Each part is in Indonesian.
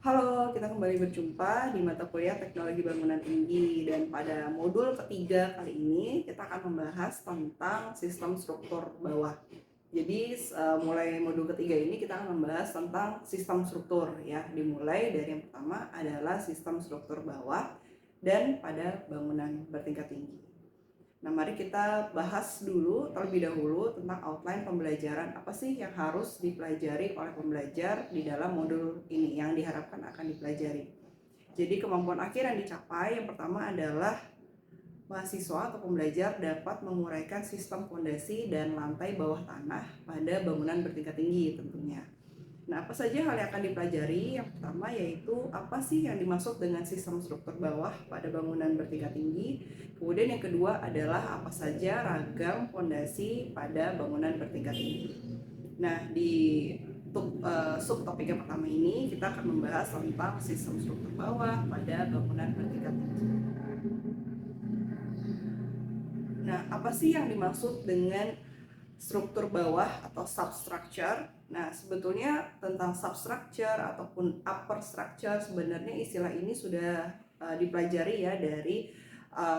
Halo, kita kembali berjumpa di mata kuliah Teknologi Bangunan Tinggi, dan pada modul ketiga kali ini kita akan membahas tentang sistem struktur bawah. Jadi mulai modul ketiga ini kita akan membahas tentang sistem struktur ya. Dimulai dari yang pertama adalah sistem struktur bawah dan pada bangunan bertingkat tinggi. Nah, mari kita bahas dulu terlebih dahulu tentang outline pembelajaran. Apa sih yang harus dipelajari oleh pembelajar di dalam modul ini yang diharapkan akan dipelajari. Jadi kemampuan akhir yang dicapai yang pertama adalah mahasiswa atau pembelajar dapat menguraikan sistem fondasi dan lantai bawah tanah pada bangunan bertingkat tinggi tentunya. Nah, apa saja hal yang akan dipelajari? Yang pertama yaitu apa sih yang dimaksud dengan sistem struktur bawah pada bangunan bertingkat tinggi. Kemudian yang kedua adalah apa saja ragam fondasi pada bangunan bertingkat tinggi. Nah, di subtopik yang pertama ini kita akan membahas tentang sistem struktur bawah pada bangunan bertingkat tinggi. Nah, apa sih yang dimaksud dengan struktur bawah atau substructure? Nah, sebetulnya tentang substructure ataupun upper structure sebenarnya istilah ini sudah dipelajari ya dari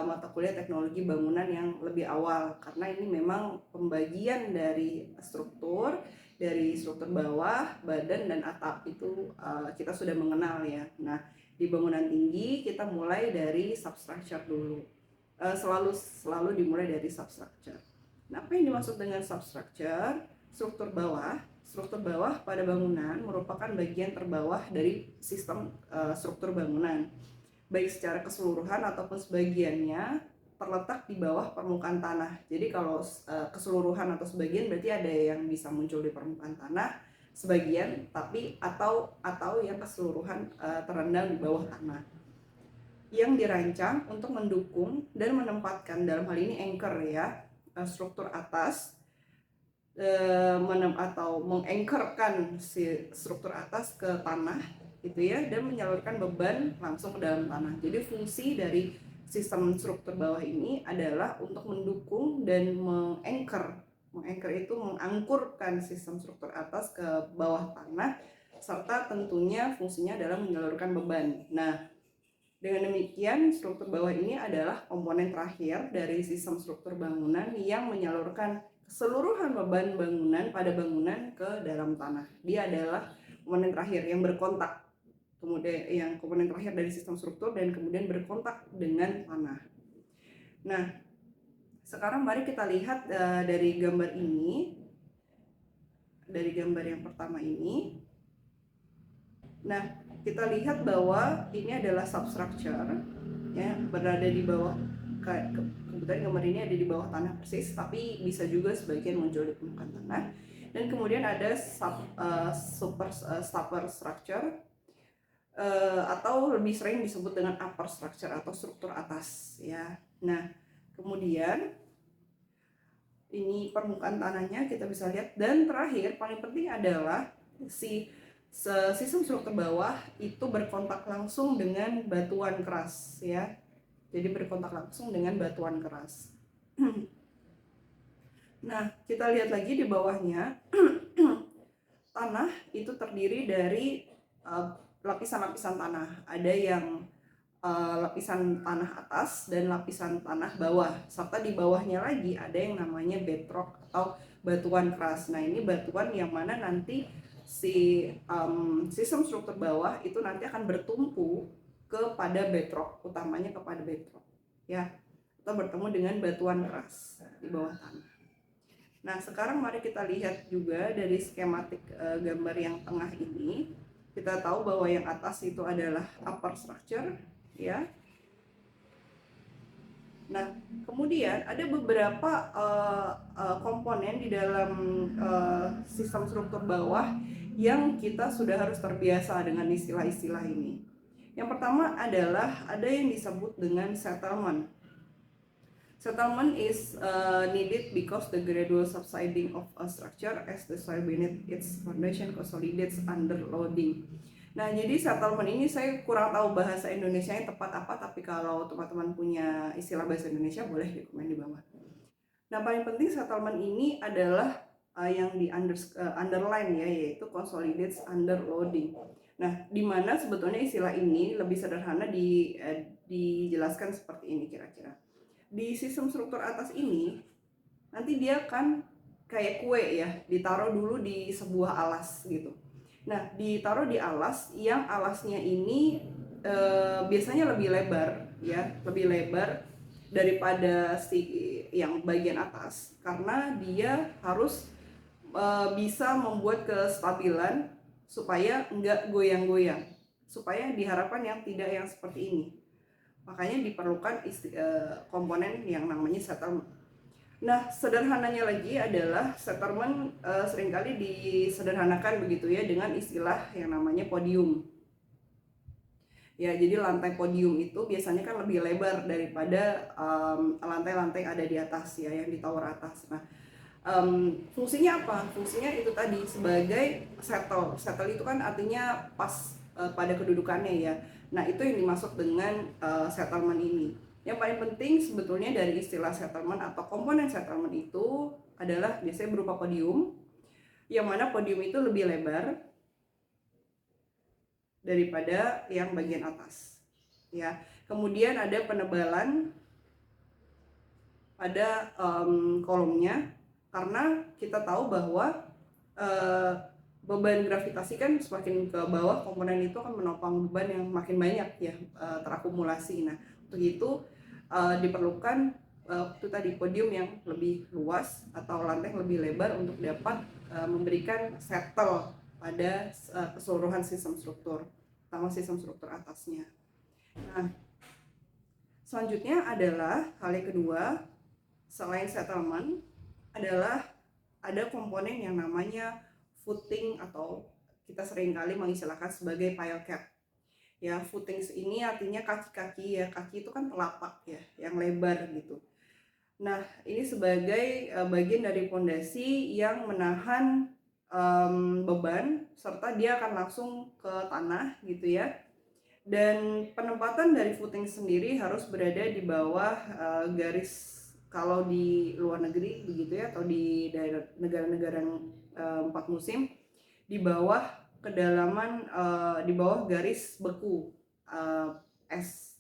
mata kuliah teknologi bangunan yang lebih awal, karena ini memang pembagian dari struktur bawah, badan dan atap itu kita sudah mengenal ya. Nah, di bangunan tinggi kita mulai dari substructure dulu. Selalu dimulai dari substructure. Nah, apa yang dimaksud dengan substructure? Struktur bawah pada bangunan merupakan bagian terbawah dari sistem struktur bangunan, baik secara keseluruhan ataupun sebagiannya terletak di bawah permukaan tanah. Jadi kalau keseluruhan atau sebagian berarti ada yang bisa muncul di permukaan tanah, sebagian atau yang keseluruhan terendam di bawah tanah, yang dirancang untuk mendukung dan menempatkan, dalam hal ini anchor ya, struktur atas atau mengangkerkan si struktur atas ke tanah gitu ya, dan menyalurkan beban langsung ke dalam tanah. Jadi fungsi dari sistem struktur bawah ini adalah untuk mendukung dan mengangker itu mengangkurkan sistem struktur atas ke bawah tanah, serta tentunya fungsinya adalah menyalurkan beban. Nah, dengan demikian, struktur bawah ini adalah komponen terakhir dari sistem struktur bangunan yang menyalurkan keseluruhan beban bangunan pada bangunan ke dalam tanah. Dia adalah komponen terakhir yang berkontak, kemudian yang komponen terakhir dari sistem struktur dan kemudian berkontak dengan tanah. Nah, sekarang mari kita lihat dari gambar ini, dari gambar yang pertama ini. Nah, kita lihat bahwa ini adalah substructure ya, berada di bawah, kebetulan gambar ini ada di bawah tanah persis, tapi bisa juga sebagian muncul di permukaan tanah. Dan kemudian ada upper structure atau lebih sering disebut dengan upper structure atau struktur atas ya. Nah, kemudian ini permukaan tanahnya kita bisa lihat, dan terakhir paling penting adalah sistem struktur bawah itu berkontak langsung dengan batuan keras ya. Jadi berkontak langsung dengan batuan keras. Nah, kita lihat lagi di bawahnya. Tanah itu terdiri dari lapisan-lapisan tanah. Ada yang lapisan tanah atas dan lapisan tanah bawah, serta di bawahnya lagi ada yang namanya bedrock atau batuan keras. Nah, ini batuan yang mana nanti sistem struktur bawah itu nanti akan bertumpu kepada bedrock, utamanya kepada bedrock ya, atau bertemu dengan batuan keras di bawah tanah. Nah, sekarang mari kita lihat juga dari skematik gambar yang tengah ini. Kita tahu bahwa yang atas itu adalah upper structure ya. Nah, kemudian ada beberapa komponen di dalam sistem struktur bawah yang kita sudah harus terbiasa dengan istilah-istilah ini. Yang pertama adalah ada yang disebut dengan settlement. Settlement is needed because the gradual subsiding of a structure as the soil beneath its foundation consolidates under loading. Nah, jadi settlement ini saya kurang tahu bahasa Indonesia yang tepat apa, tapi kalau teman-teman punya istilah bahasa Indonesia boleh di komen di bawah. Nah, paling penting settlement ini adalah yang di underline ya, yaitu consolidates under loading. Nah, di mana sebetulnya istilah ini lebih sederhana dijelaskan seperti ini kira-kira. Di sistem struktur atas ini, nanti dia kan kayak kue ya, ditaruh dulu di sebuah alas gitu. Nah, ditaruh di alas yang alasnya ini biasanya lebih lebar ya, lebih lebar daripada si yang bagian atas, karena dia harus bisa membuat kestabilan supaya nggak goyang-goyang, supaya diharapkan yang tidak yang seperti ini. Makanya diperlukan komponen yang namanya settlement. Nah, sederhananya lagi adalah settlement seringkali disederhanakan begitu ya dengan istilah yang namanya podium. Ya, jadi lantai podium itu biasanya kan lebih lebar daripada lantai-lantai ada di atas ya, yang di tower atas. Nah, fungsinya apa? Fungsinya itu tadi sebagai settle. Settle itu kan artinya pas pada kedudukannya ya. Nah, itu yang dimaksud dengan settlement ini. Yang paling penting sebetulnya dari istilah settlement atau komponen settlement itu adalah biasanya berupa podium, yang mana podium itu lebih lebar daripada yang bagian atas ya. Kemudian ada penebalan pada kolomnya, karena kita tahu bahwa beban gravitasi kan semakin ke bawah, komponen itu akan menopang beban yang makin banyak ya, terakumulasi. Nah, untuk itu diperlukan itu tadi podium yang lebih luas atau lantai yang lebih lebar untuk dapat memberikan settle pada keseluruhan sistem struktur, terutama sistem struktur atasnya. Nah, selanjutnya adalah hal yang kedua selain settlement adalah ada komponen yang namanya footing, atau kita seringkali mengistilahkan sebagai pile cap. Ya, footings ini artinya kaki-kaki ya, kaki itu kan telapak ya, yang lebar gitu. Nah, ini sebagai bagian dari fondasi yang menahan beban, serta dia akan langsung ke tanah gitu ya. Dan penempatan dari footing sendiri harus berada di bawah garis, kalau di luar negeri begitu ya, atau di daerah negara-negara yang 4 musim, di bawah kedalaman di bawah garis beku es.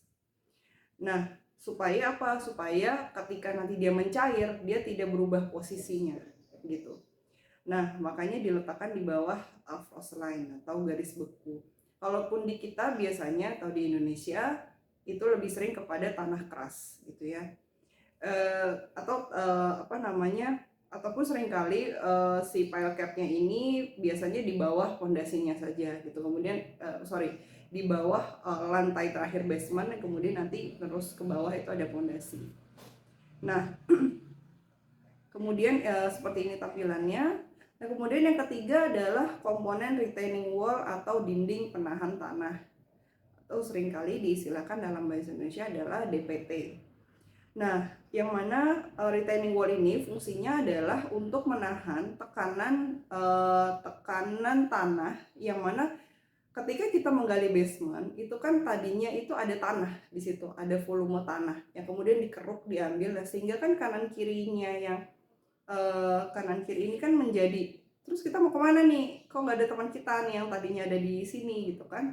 Nah, supaya apa? Supaya ketika nanti dia mencair, dia tidak berubah posisinya gitu. Nah, makanya diletakkan di bawah frost line atau garis beku. Kalaupun di kita biasanya atau di Indonesia itu lebih sering kepada tanah keras gitu ya. Ataupun seringkali si pile capnya ini biasanya di bawah fondasinya saja gitu. Kemudian di bawah lantai terakhir basement, dan kemudian nanti terus ke bawah itu ada fondasi. Nah, kemudian seperti ini tampilannya. Nah, kemudian yang ketiga adalah komponen retaining wall atau dinding penahan tanah, atau seringkali diistilahkan dalam bahasa Indonesia adalah DPT. Nah, yang mana retaining wall ini fungsinya adalah untuk menahan tekanan tanah, yang mana ketika kita menggali basement itu kan tadinya itu ada tanah di situ, ada volume tanah yang kemudian dikeruk, diambil, sehingga kan kanan kirinya yang kanan kiri ini kan menjadi, terus kita mau kemana nih, kok nggak ada teman kita nih yang tadinya ada di sini gitu kan.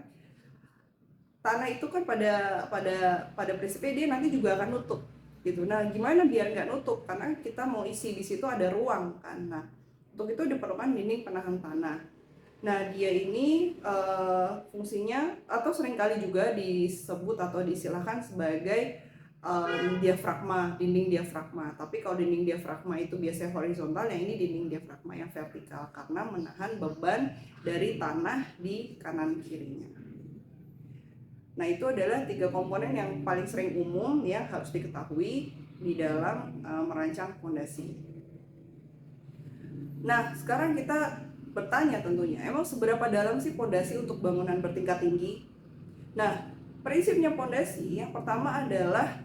Tanah itu kan pada prinsipnya dia nanti juga akan nutup gitu. Nah, gimana biar nggak nutup, karena kita mau isi di situ ada ruang kan. Nah, untuk itu diperlukan dinding penahan tanah. Nah, dia ini fungsinya atau seringkali juga disebut atau diistilahkan sebagai diafragma, dinding diafragma. Tapi kalau dinding diafragma itu biasanya horizontal, yang ini dinding diafragma yang vertikal, karena menahan beban dari tanah di kanan kirinya. Nah, itu adalah 3 komponen yang paling sering umum yang harus diketahui di dalam merancang fondasi. Nah, sekarang kita bertanya tentunya, emang seberapa dalam sih fondasi untuk bangunan bertingkat tinggi? Nah, prinsipnya fondasi yang pertama adalah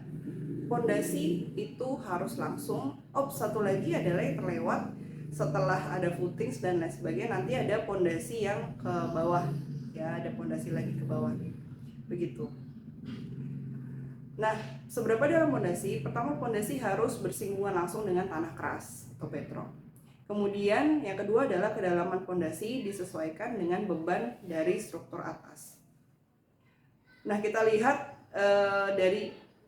fondasi itu harus langsung. Satu lagi adalah yang terlewat setelah ada footings dan lain sebagainya, nanti ada fondasi yang ke bawah ya, ada fondasi lagi ke bawah begitu. Nah, seberapa dalam fondasi? Pertama, fondasi harus bersinggungan langsung dengan tanah keras atau bedrock. Kemudian yang kedua adalah kedalaman fondasi disesuaikan dengan beban dari struktur atas. Nah, kita lihat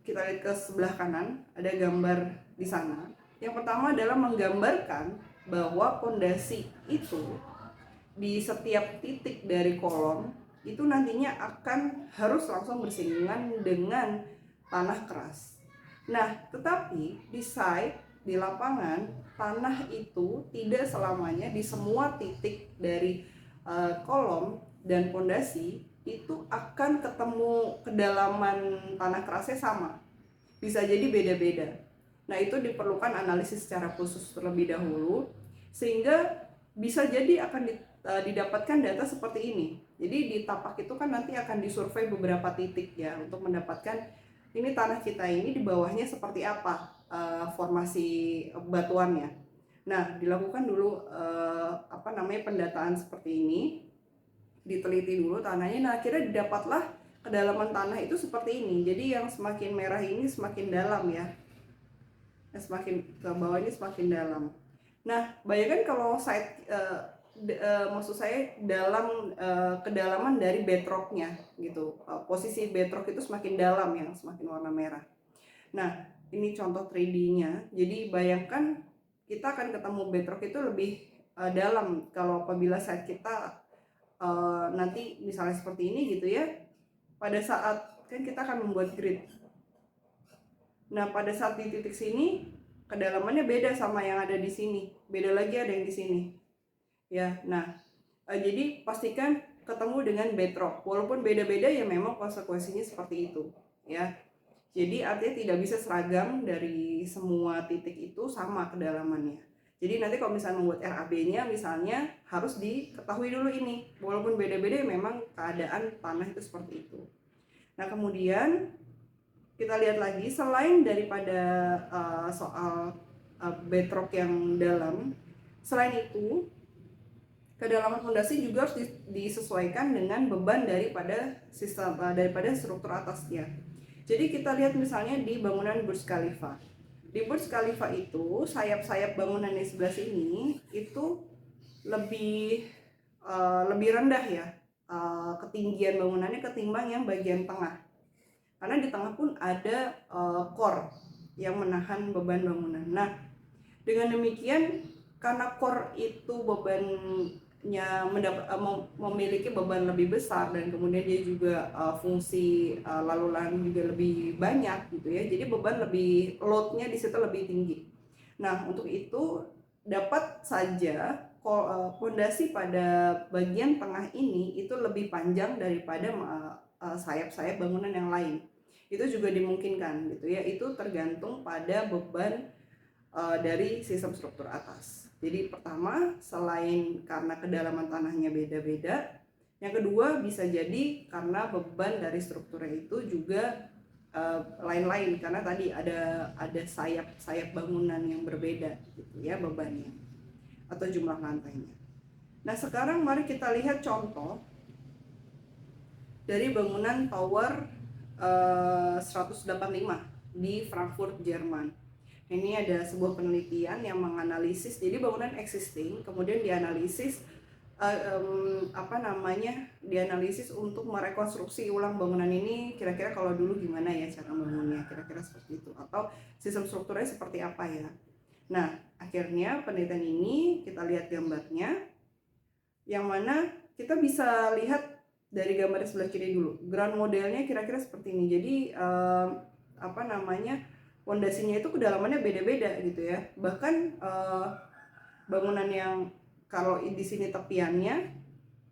kita lihat ke sebelah kanan, ada gambar di sana. Yang pertama adalah menggambarkan bahwa fondasi itu di setiap titik dari kolom itu nantinya akan harus langsung bersinggungan dengan tanah keras. Nah, tetapi di site, di lapangan, tanah itu tidak selamanya di semua titik dari kolom dan fondasi itu akan ketemu kedalaman tanah kerasnya sama. Bisa jadi beda-beda. Nah, itu diperlukan analisis secara khusus terlebih dahulu sehingga bisa jadi akan didapatkan data seperti ini. Jadi di tapak itu kan nanti akan disurvei beberapa titik ya untuk mendapatkan ini tanah kita ini di bawahnya seperti apa formasi batuannya. Nah, dilakukan dulu pendataan seperti ini, diteliti dulu tanahnya. Nah, akhirnya didapatlah kedalaman tanah itu seperti ini. Jadi yang semakin merah ini semakin dalam ya, semakin ke bawah ini semakin dalam. Nah, bayangkan kalau maksud saya dalam kedalaman dari bedrocknya gitu. Posisi bedrock itu semakin dalam, yang semakin warna merah. Nah, ini contoh 3D-nya. Jadi bayangkan kita akan ketemu bedrock itu lebih dalam kalau apabila site kita nanti misalnya seperti ini gitu ya. Pada saat kan kita akan membuat grid. Nah, pada saat di titik sini kedalamannya beda sama yang ada di sini. Beda lagi ada yang di sini. Ya, nah jadi pastikan ketemu dengan bedrock. Walaupun beda-beda ya memang konsekuensinya seperti itu ya. Jadi artinya tidak bisa seragam dari semua titik itu sama kedalamannya. Jadi nanti kalau misalnya membuat RAB-nya misalnya harus diketahui dulu ini. Walaupun beda-beda ya memang keadaan tanah itu seperti itu. Nah, kemudian kita lihat lagi selain daripada soal bedrock yang dalam, selain itu kedalaman fondasi juga harus disesuaikan dengan beban daripada struktur atasnya. Jadi kita lihat misalnya di bangunan Burj Khalifa. Di Burj Khalifa itu sayap-sayap bangunan di sebelah sini itu lebih rendah ya ketinggian bangunannya ketimbang yang bagian tengah. Karena di tengah pun ada core yang menahan beban bangunan. Nah, dengan demikian karena core itu memiliki beban lebih besar dan kemudian dia juga fungsi lalu lalang juga lebih banyak gitu ya. Jadi beban lebih, loadnya di situ lebih tinggi. Nah, untuk itu dapat saja fondasi pada bagian tengah ini itu lebih panjang daripada sayap-sayap bangunan yang lain. Itu juga dimungkinkan gitu ya. Itu tergantung pada beban dari sistem struktur atas. Jadi pertama, selain karena kedalaman tanahnya beda-beda, yang kedua bisa jadi karena beban dari strukturnya itu juga lain-lain, karena tadi ada sayap bangunan yang berbeda gitu ya bebannya atau jumlah lantainya. Nah, sekarang mari kita lihat contoh dari bangunan tower 185 di Frankfurt, Jerman. Ini ada sebuah penelitian yang menganalisis, jadi bangunan existing kemudian dianalisis dianalisis untuk merekonstruksi ulang bangunan ini, kira-kira kalau dulu gimana ya cara bangunnya, kira-kira seperti itu, atau sistem strukturnya seperti apa ya. Nah, akhirnya penelitian ini kita lihat gambarnya, yang mana kita bisa lihat dari gambar sebelah kiri dulu. Ground modelnya kira-kira seperti ini. Jadi fondasinya itu kedalamannya beda-beda gitu ya. Bahkan bangunan yang kalau di sini tepiannya,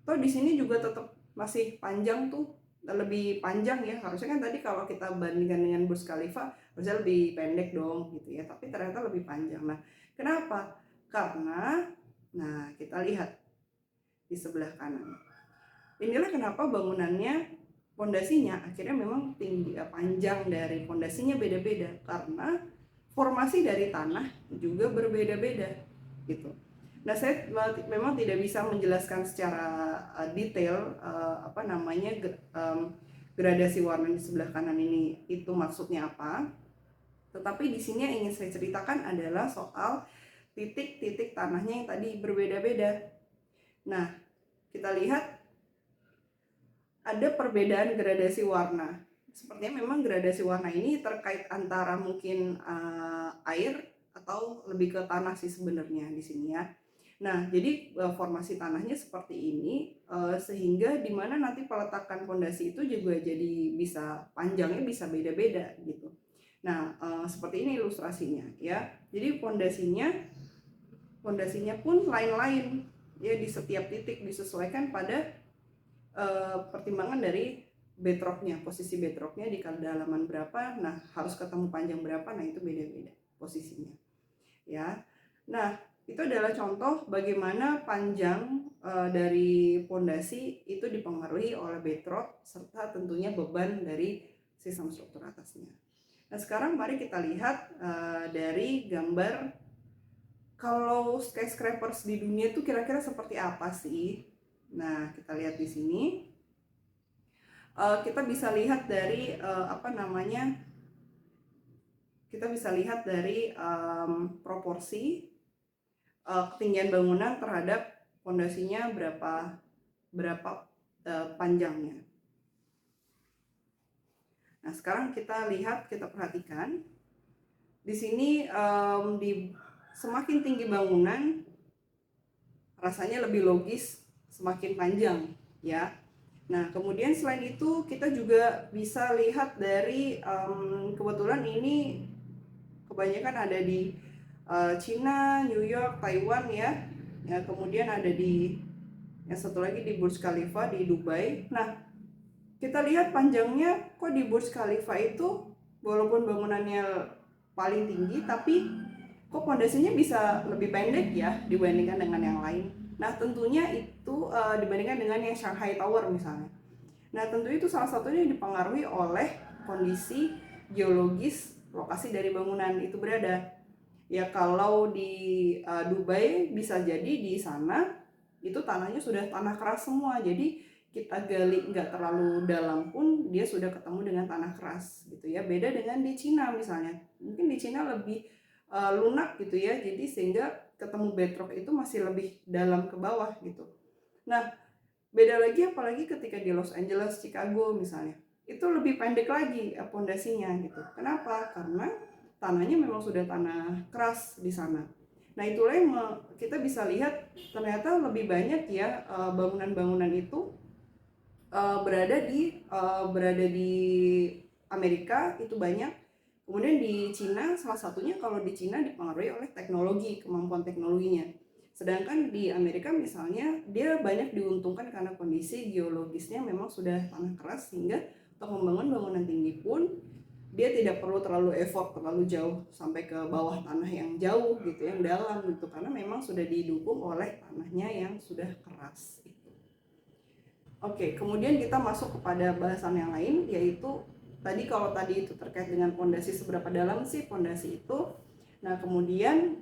atau di sini juga tetap masih panjang tuh, lebih panjang ya. Harusnya kan tadi kalau kita bandingkan dengan Burj Khalifa harusnya lebih pendek dong gitu ya. Tapi ternyata lebih panjang. Nah, kenapa? Karena kita lihat di sebelah kanan. Inilah kenapa bangunannya fondasinya akhirnya memang tinggi, panjang dari fondasinya beda-beda karena formasi dari tanah juga berbeda-beda gitu. Nah, saya memang tidak bisa menjelaskan secara detail gradasi warna di sebelah kanan ini itu maksudnya apa. Tetapi di sini yang ingin saya ceritakan adalah soal titik-titik tanahnya yang tadi berbeda-beda. Nah, kita lihat ada perbedaan gradasi warna. Sepertinya memang gradasi warna ini terkait antara mungkin air atau lebih ke tanah sih sebenarnya di sini ya. Nah, jadi formasi tanahnya seperti ini sehingga dimana nanti peletakan fondasi itu juga jadi bisa panjangnya bisa beda-beda gitu. Nah, seperti ini ilustrasinya ya. Jadi fondasinya pun lain-lain ya, di setiap titik disesuaikan pada pertimbangan dari bedrocknya, posisi bedrocknya di kedalaman berapa, nah harus ketemu panjang berapa, nah itu beda-beda posisinya ya. Nah, itu adalah contoh bagaimana panjang dari fondasi itu dipengaruhi oleh bedrock serta tentunya beban dari sistem struktur atasnya. Nah, sekarang mari kita lihat dari gambar kalau skyscrapers di dunia itu kira-kira seperti apa sih. Nah, kita lihat di sini. Kita bisa lihat dari kita bisa lihat dari proporsi ketinggian bangunan terhadap fondasinya berapa panjangnya. Nah, sekarang kita lihat, kita perhatikan di sini semakin tinggi bangunan rasanya lebih logis semakin panjang ya. Nah, kemudian selain itu kita juga bisa lihat dari kebetulan ini kebanyakan ada di Cina, New York, Taiwan ya. Ya, kemudian ada di yang satu lagi di Burj Khalifa di Dubai. Nah, kita lihat panjangnya kok di Burj Khalifa itu walaupun bangunannya paling tinggi tapi kok fondasinya bisa lebih pendek ya dibandingkan dengan yang lain. Nah, tentunya itu dibandingkan dengan yang Shanghai Tower misalnya. Nah, tentu itu salah satunya dipengaruhi oleh kondisi geologis lokasi dari bangunan itu berada. Ya, kalau di Dubai bisa jadi di sana itu tanahnya sudah tanah keras semua, jadi kita gali nggak terlalu dalam pun dia sudah ketemu dengan tanah keras gitu ya. Beda dengan di Cina misalnya, mungkin di Cina lebih lunak gitu ya, jadi sehingga ketemu bedrock itu masih lebih dalam ke bawah gitu. Nah, beda lagi apalagi ketika di Los Angeles, Chicago misalnya, itu lebih pendek lagi pondasinya gitu. Kenapa? Karena tanahnya memang sudah tanah keras di sana. Nah, itulah yang kita bisa lihat ternyata lebih banyak ya bangunan-bangunan itu berada di Amerika itu banyak. Kemudian di Cina salah satunya, kalau di Cina dipengaruhi oleh teknologi, kemampuan teknologinya. Sedangkan di Amerika misalnya dia banyak diuntungkan karena kondisi geologisnya memang sudah tanah keras sehingga untuk membangun bangunan tinggi pun dia tidak perlu terlalu effort terlalu jauh sampai ke bawah tanah yang jauh gitu, yang dalam gitu, karena memang sudah didukung oleh tanahnya yang sudah keras. Oke, kemudian kita masuk kepada bahasan yang lain, yaitu tadi kalau tadi itu terkait dengan fondasi seberapa dalam sih fondasi itu. Nah, kemudian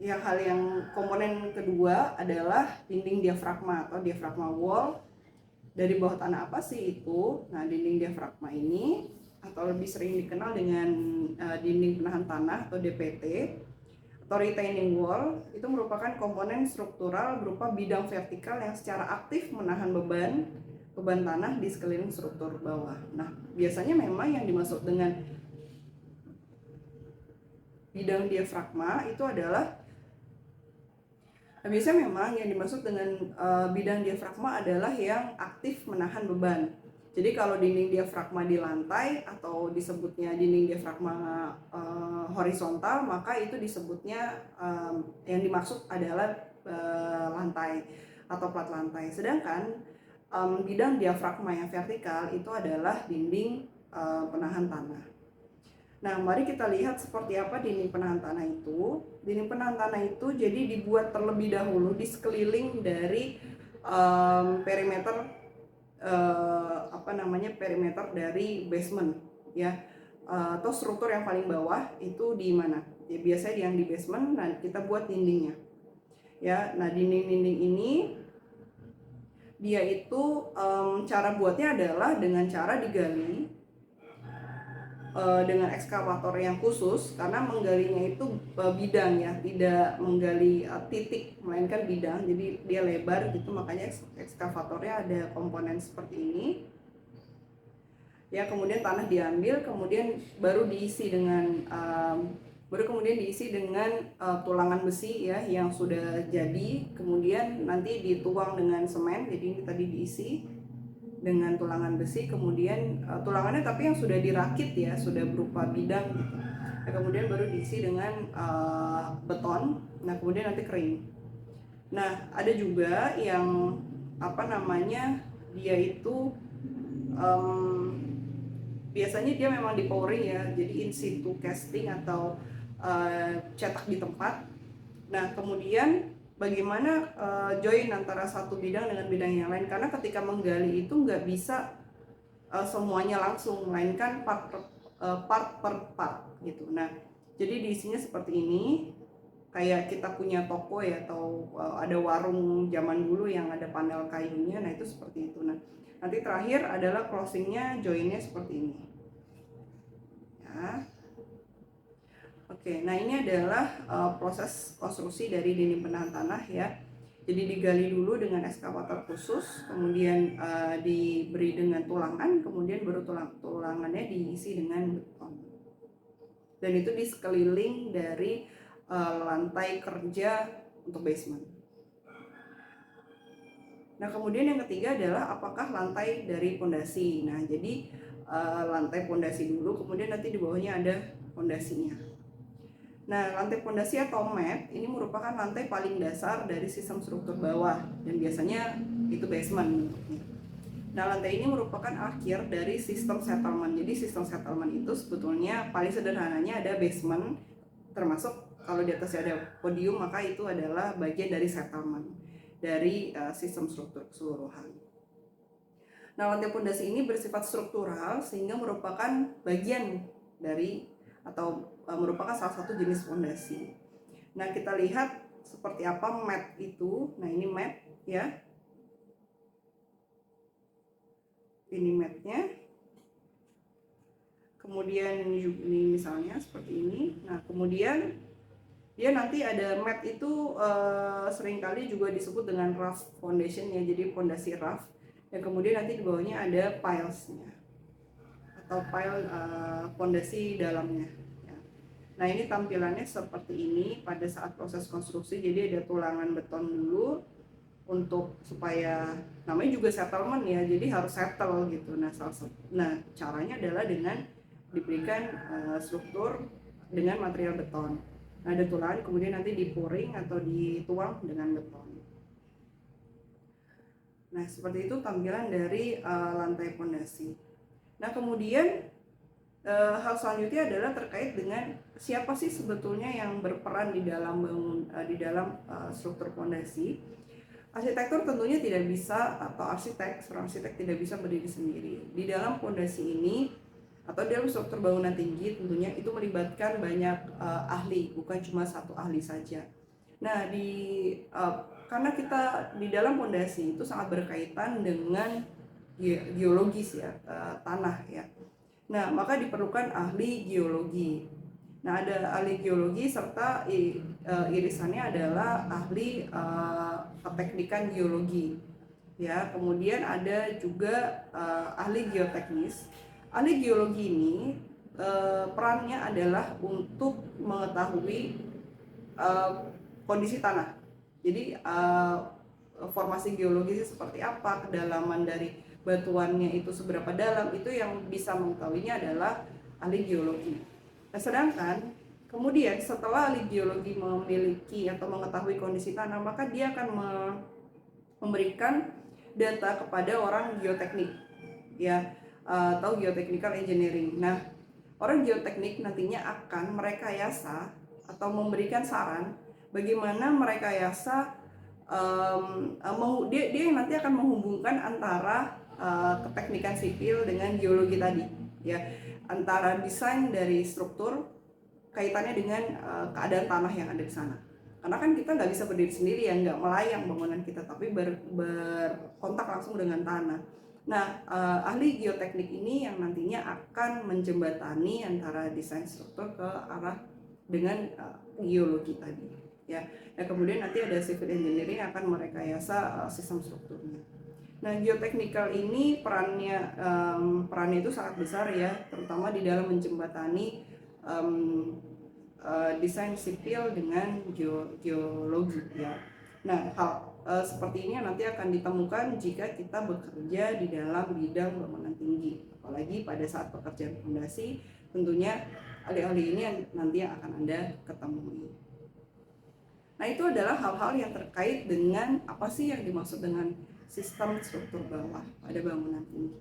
hal yang komponen kedua adalah dinding diafragma atau diafragma wall. Dari bawah tanah apa sih itu? Nah, dinding diafragma ini atau lebih sering dikenal dengan dinding penahan tanah atau DPT atau retaining wall, itu merupakan komponen struktural berupa bidang vertikal yang secara aktif menahan beban tanah di sekeliling struktur bawah. Nah, biasanya memang yang dimaksud dengan bidang diafragma itu adalah biasanya memang yang dimaksud dengan bidang diafragma adalah yang aktif menahan beban. Jadi kalau dinding diafragma di lantai atau disebutnya dinding diafragma horizontal, maka itu disebutnya yang dimaksud adalah lantai atau plat lantai. Sedangkan bidang diafragma yang vertikal itu adalah dinding penahan tanah. Nah, mari kita lihat seperti apa dinding penahan tanah itu. Dinding penahan tanah itu jadi dibuat terlebih dahulu di sekeliling dari perimeter perimeter dari basement ya, atau struktur yang paling bawah itu di mana ya, biasanya yang di basement. Nah, kita buat dindingnya ya. Nah, dinding-dinding ini dia itu cara buatnya adalah dengan cara digali dengan ekskavator yang khusus, karena menggalinya itu bidang ya, tidak menggali titik melainkan bidang, jadi dia lebar gitu, makanya ekskavatornya ada komponen seperti ini ya. Kemudian tanah diambil, kemudian baru diisi dengan tulangan besi ya yang sudah jadi, kemudian nanti dituang dengan semen. Jadi ini tadi diisi dengan tulangan besi, kemudian tulangannya tapi yang sudah dirakit ya, sudah berupa bidang gitu. Nah, kemudian baru diisi dengan beton. Nah, kemudian nanti kering. Nah, ada juga yang dia itu biasanya dia memang di pouring ya, jadi in situ casting atau cetak di tempat. Nah, kemudian bagaimana join antara satu bidang dengan bidang yang lain, karena ketika menggali itu nggak bisa semuanya langsung, melainkan part per part gitu. Nah, jadi diisinya seperti ini, kayak kita punya toko ya, atau ada warung zaman dulu yang ada panel kayunya. Nah, itu seperti itu. Nah, nanti terakhir adalah closingnya, joinnya seperti ini ya. Oke, nah ini adalah proses konstruksi dari dinding penahan tanah ya. Jadi digali dulu dengan ekskavator khusus, kemudian diberi dengan tulangan, kemudian baru tulangannya diisi dengan beton. Dan itu di sekeliling dari lantai kerja untuk basement. Nah, kemudian yang ketiga adalah apakah lantai dari pondasi. Nah, jadi lantai pondasi dulu, kemudian nanti di bawahnya ada pondasinya. Nah, lantai pondasi atau mat ini merupakan lantai paling dasar dari sistem struktur bawah, dan biasanya itu basement bentuknya. Nah, lantai ini merupakan akhir dari sistem settlement. Jadi sistem settlement itu sebetulnya paling sederhananya ada basement, termasuk kalau di atasnya ada podium, maka itu adalah bagian dari settlement dari sistem struktur keseluruhan. Nah, lantai pondasi ini bersifat struktural sehingga merupakan bagian dari atau merupakan salah satu jenis pondasi. Nah, kita lihat seperti apa mat itu. Nah, ini mat ya. Ini matnya. Kemudian ini misalnya seperti ini. Nah, kemudian dia nanti ada mat itu seringkali juga disebut dengan rough foundation ya, jadi pondasi rough. Dan kemudian nanti di bawahnya ada pilesnya atau pile pondasi dalamnya ya. Nah, ini tampilannya seperti ini pada saat proses konstruksi. Jadi ada tulangan beton dulu untuk supaya namanya juga settlement ya, jadi harus settle gitu. Nah, caranya adalah dengan diberikan struktur dengan material beton. Nah, ada tulangan, kemudian nanti di-pouring atau dituang dengan beton. Nah, seperti itu tampilan dari lantai pondasi. Nah, kemudian hal selanjutnya adalah terkait dengan siapa sih sebetulnya yang berperan di dalam struktur pondasi. Arsitektur tentunya tidak bisa, atau seorang arsitek tidak bisa berdiri sendiri. Di dalam pondasi ini atau dalam struktur bangunan tinggi tentunya itu melibatkan banyak ahli, bukan cuma satu ahli saja. Nah, karena kita di dalam pondasi itu sangat berkaitan dengan geologis ya, tanah ya. Nah, maka diperlukan ahli geologi. Nah, ada ahli geologi serta irisannya adalah ahli keteknikan geologi ya. Kemudian ada juga ahli geoteknis. Ahli geologi ini perannya adalah untuk mengetahui kondisi tanah. Jadi formasi geologisnya seperti apa, kedalaman dari batuannya itu seberapa dalam, itu yang bisa mengetahuinya adalah ahli geologi. Nah, sedangkan kemudian setelah ahli geologi memiliki atau mengetahui kondisi tanah, maka dia akan memberikan data kepada orang geoteknik ya, atau geotechnical engineering. Nah, orang geoteknik nantinya akan merekayasa atau memberikan saran bagaimana merekayasa, dia yang nanti akan menghubungkan antara keteknikan sipil dengan geologi tadi ya, antara desain dari struktur kaitannya dengan keadaan tanah yang ada di sana. Karena kan kita nggak bisa berdiri sendiri ya, nggak melayang bangunan kita, tapi berkontak langsung dengan tanah. Nah, ahli geoteknik ini yang nantinya akan menjembatani antara desain struktur ke arah dengan geologi tadi, ya. Dan kemudian nanti ada civil engineering yang akan merekayasa sistem strukturnya. Nah, geoteknikal ini perannya itu sangat besar ya, terutama di dalam menjembatani desain sipil dengan geologi ya. Nah, hal seperti ini nanti akan ditemukan jika kita bekerja di dalam bidang bangunan tinggi, apalagi pada saat pekerjaan fondasi. Tentunya ahli-ahli ini nanti yang akan Anda ketemui. Nah, itu adalah hal-hal yang terkait dengan apa sih yang dimaksud dengan sistem struktur bawah pada bangunan tinggi.